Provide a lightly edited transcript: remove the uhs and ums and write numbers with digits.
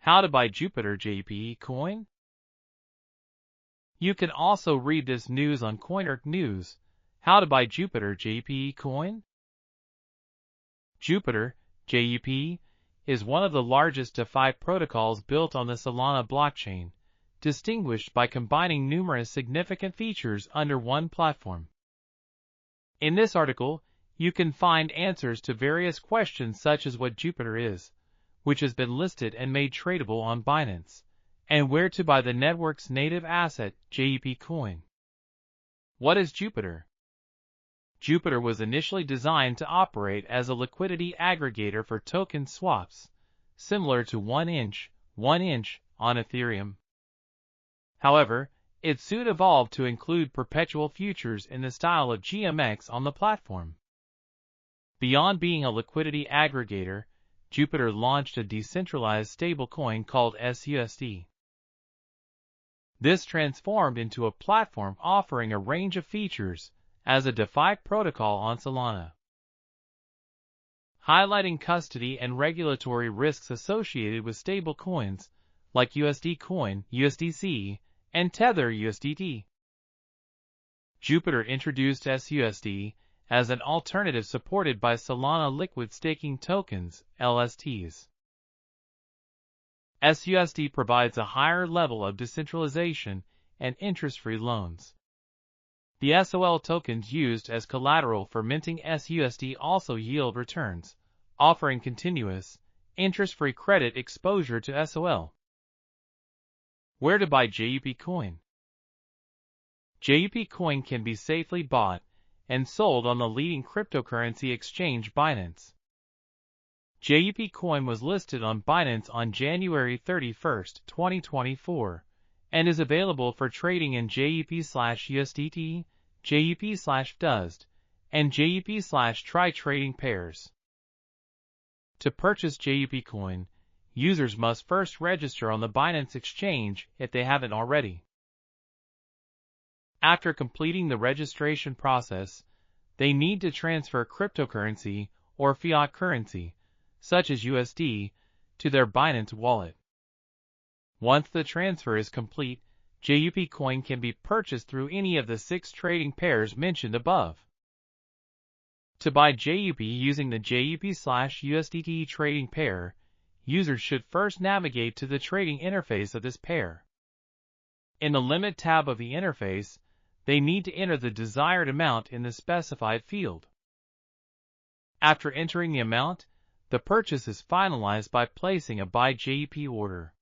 How to buy Jupiter JUP coin? You can also read this news on Coiner News. How to buy Jupiter JUP coin? Jupiter JUP is one of the largest DeFi protocols built on the Solana blockchain, distinguished by combining numerous significant features under one platform. In this article, you can find answers to various questions such as what Jupiter is, which has been listed and made tradable on Binance, and where to buy the network's native asset, JUP coin. What is Jupiter? Jupiter was initially designed to operate as a liquidity aggregator for token swaps, similar to 1inch on Ethereum. However, it soon evolved to include perpetual futures in the style of GMX on the platform. Beyond being a liquidity aggregator, Jupiter launched a decentralized stablecoin called SUSD. This transformed into a platform offering a range of features as a DeFi protocol on Solana. Highlighting custody and regulatory risks associated with stablecoins like USD Coin, USDC, and Tether USDT. Jupiter introduced SUSD as an alternative supported by Solana Liquid Staking Tokens, LSTs. SUSD provides a higher level of decentralization and interest-free loans. The SOL tokens used as collateral for minting SUSD also yield returns, offering continuous, interest-free credit exposure to SOL. Where to buy JUP coin? JUP coin can be safely bought and sold on the leading cryptocurrency exchange Binance. JUP coin was listed on Binance on January 31, 2024, and is available for trading in JUP/USDT, JUP/DUSD, and JUP/TRI trading pairs. To purchase JUP coin, users must first register on the Binance exchange if they haven't already. After completing the registration process, they need to transfer cryptocurrency or fiat currency, such as USD, to their Binance wallet. Once the transfer is complete, JUP coin can be purchased through any of the 6 trading pairs mentioned above. To buy JUP using the JUP/USDT trading pair, users should first navigate to the trading interface of this pair. In the Limit tab of the interface, they need to enter the desired amount in the specified field. After entering the amount, the purchase is finalized by placing a Buy JUP order.